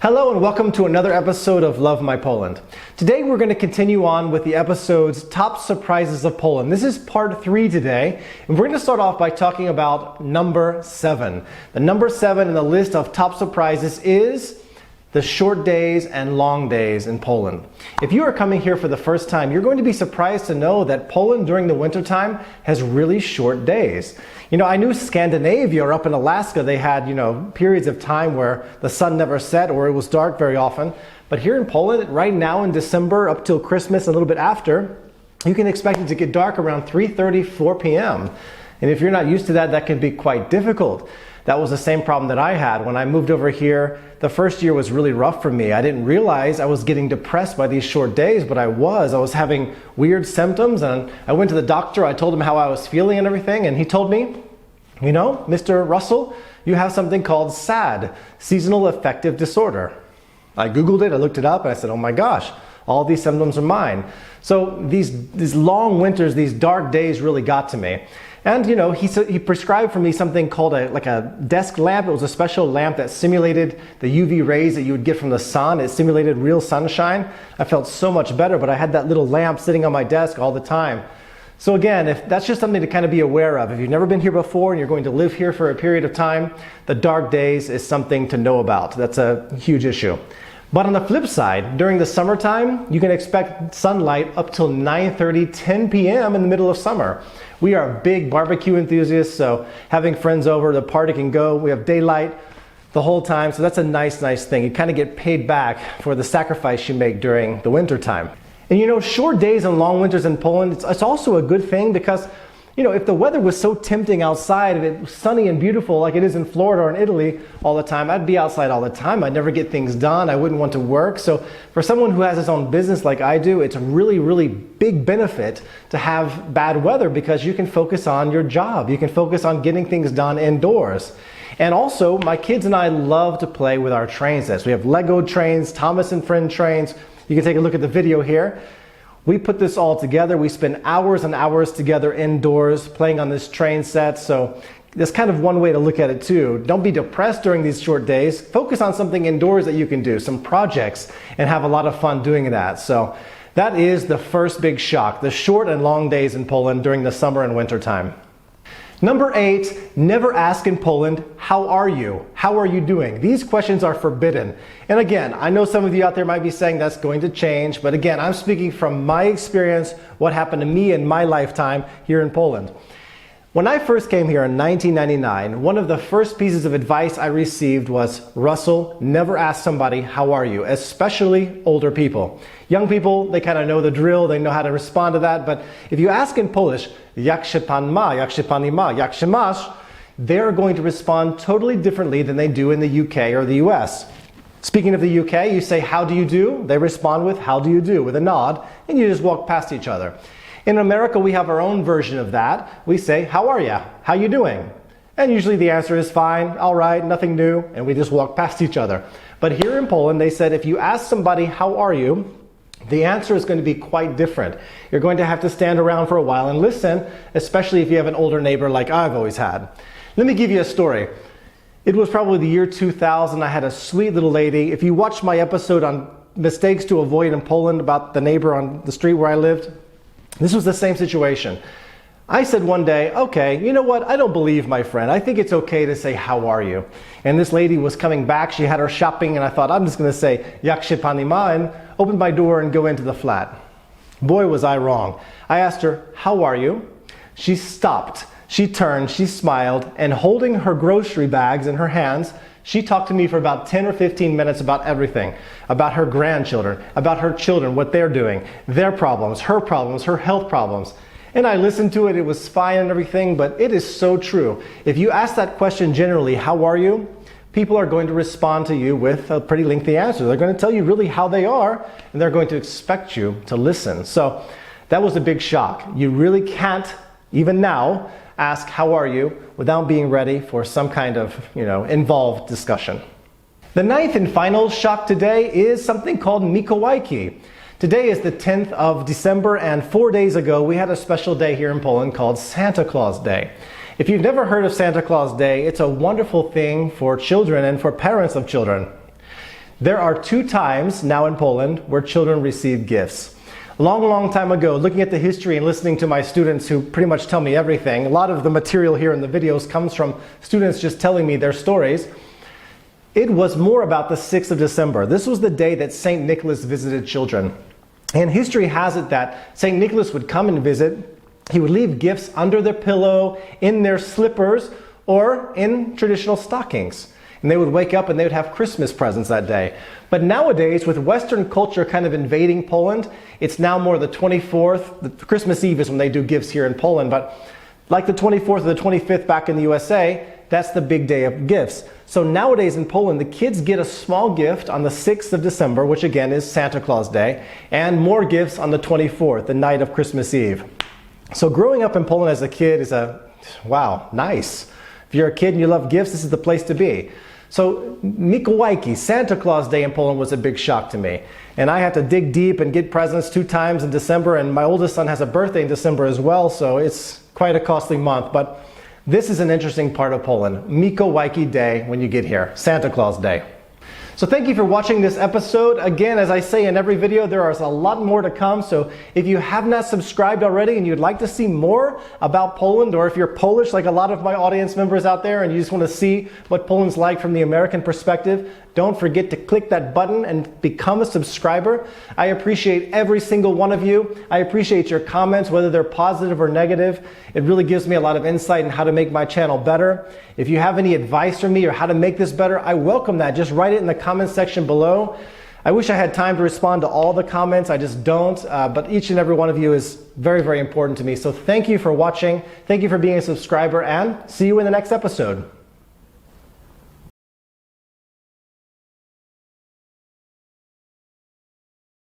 Hello and welcome to another episode of Love My Poland. Today we're going to continue on with the episode's Top Surprises of Poland. This is part 3 today, and we're going to start off by talking about number 7. The number 7 in the list of top surprises is the short days and long days in Poland. If you are coming here for the first time, you're going to be surprised to know that Poland during the wintertime has really short days. You know, I knew Scandinavia or up in Alaska, they had, periods of time where the sun never set or it was dark very often. But here in Poland, right now in December up till Christmas, a little bit after, you can expect it to get dark around 3:30, 4 p.m. And if you're not used to that, that can be quite difficult. That was the same problem that I had when I moved over here. The first year was really rough for me. I didn't realize I was getting depressed by these short days, but I was having weird symptoms, and I went to the doctor. I told him how I was feeling and everything, and he told me, Mr. Russell, you have something called SAD, seasonal affective disorder. I Googled it, I looked it up, and I said, oh my gosh, all these symptoms are mine. So these long winters, these dark days really got to me. And he prescribed for me something called a desk lamp. It was a special lamp that simulated the UV rays that you would get from the sun. It simulated real sunshine. I felt so much better, but I had that little lamp sitting on my desk all the time. So again, if that's just something to kind of be aware of. If you've never been here before and you're going to live here for a period of time, the dark days is something to know about. That's a huge issue. But on the flip side, during the summertime, you can expect sunlight up till 9:30, 10 p.m. in the middle of summer. We are big barbecue enthusiasts, so having friends over, the party can go. We have daylight the whole time, so that's a nice thing. You kind of get paid back for the sacrifice you make during the winter time. And short days and long winters in Poland, it's also a good thing because if the weather was so tempting outside, if it was sunny and beautiful like it is in Florida or in Italy all the time, I'd be outside all the time. I'd never get things done. I wouldn't want to work. So for someone who has his own business like I do, it's a really big benefit to have bad weather because you can focus on your job. You can focus on getting things done indoors. And also, my kids and I love to play with our train sets. We have Lego trains, Thomas and Friend trains. You can take a look at the video here. We put this all together. We spend hours and hours together indoors playing on this train set. So that's kind of one way to look at it too. Don't be depressed during these short days. Focus on something indoors that you can do, some projects, and have a lot of fun doing that. So that is the first big shock, the short and long days in Poland during the summer and winter time. Number 8, never ask in Poland, how are you? How are you doing? These questions are forbidden. And again, I know some of you out there might be saying that's going to change, but again, I'm speaking from my experience, what happened to me in my lifetime here in Poland. When I first came here in 1999, one of the first pieces of advice I received was, Russell, never ask somebody, how are you? Especially older people. Young people, they kind of know the drill, they know how to respond to that, but if you ask in Polish, jak się pan ma, jak się pani ma, jak się masz, they're going to respond totally differently than they do in the UK or the US. Speaking of the UK, you say, how do you do? They respond with, how do you do? With a nod, and you just walk past each other. In America, we have our own version of that. We say, how are ya? How you doing? And usually the answer is fine, all right, nothing new, and we just walk past each other. But here in Poland, they said if you ask somebody, how are you? The answer is going to be quite different. You're going to have to stand around for a while and listen, especially if you have an older neighbor like I've always had. Let me give you a story. It was probably the year 2000. I had a sweet little lady. If you watched my episode on mistakes to avoid in Poland about the neighbor on the street where I lived, this was the same situation. I said one day, okay, you know what? I don't believe my friend. I think it's okay to say, how are you? And this lady was coming back. She had her shopping, and I thought, I'm just going to say, jak się pani ma, and open my door and go into the flat. Boy, was I wrong. I asked her, how are you? She stopped. She turned, she smiled, and holding her grocery bags in her hands, she talked to me for about 10 or 15 minutes about everything, about her grandchildren, about her children, what they're doing, their problems, her health problems. And I listened to it, it was fine and everything, but it is so true. If you ask that question generally, how are you? People are going to respond to you with a pretty lengthy answer. They're going to tell you really how they are, and they're going to expect you to listen. So that was a big shock. You really can't, even now, ask how are you without being ready for some kind of, involved discussion. The 9th and final shock today is something called Mikołajki. Today is the 10th of December, and 4 days ago we had a special day here in Poland called Santa Claus Day. If you've never heard of Santa Claus Day, it's a wonderful thing for children and for parents of children. There are 2 times now in Poland where children receive gifts. A long time ago, looking at the history and listening to my students who pretty much tell me everything, a lot of the material here in the videos comes from students just telling me their stories. It was more about the 6th of December. This was the day that St. Nicholas visited children. And history has it that St. Nicholas would come and visit. He would leave gifts under their pillow, in their slippers, or in traditional stockings. And they would wake up and they would have Christmas presents that day. But nowadays, with Western culture kind of invading Poland, it's now more the 24th. The Christmas Eve is when they do gifts here in Poland, but like the 24th or the 25th back in the USA, that's the big day of gifts. So nowadays in Poland, the kids get a small gift on the 6th of December, which again is Santa Claus Day, and more gifts on the 24th, the night of Christmas Eve. So growing up in Poland as a kid is wow, nice. If you're a kid and you love gifts, this is the place to be. So Mikołajki, Santa Claus Day in Poland, was a big shock to me. And I had to dig deep and get presents 2 times in December, and my oldest son has a birthday in December as well, so it's quite a costly month. But this is an interesting part of Poland. Mikołajki Day when you get here, Santa Claus Day. So thank you for watching this episode. Again, as I say in every video, there is a lot more to come. So if you have not subscribed already and you'd like to see more about Poland, or if you're Polish like a lot of my audience members out there and you just want to see what Poland's like from the American perspective, don't forget to click that button and become a subscriber. I appreciate every single one of you. I appreciate your comments, whether they're positive or negative. It really gives me a lot of insight in how to make my channel better. If you have any advice for me or how to make this better, I welcome that. Just write it in the comment section below. I wish I had time to respond to all the comments. I just don't. But each and every one of you is very, very important to me. So thank you for watching. Thank you for being a subscriber, and see you in the next episode.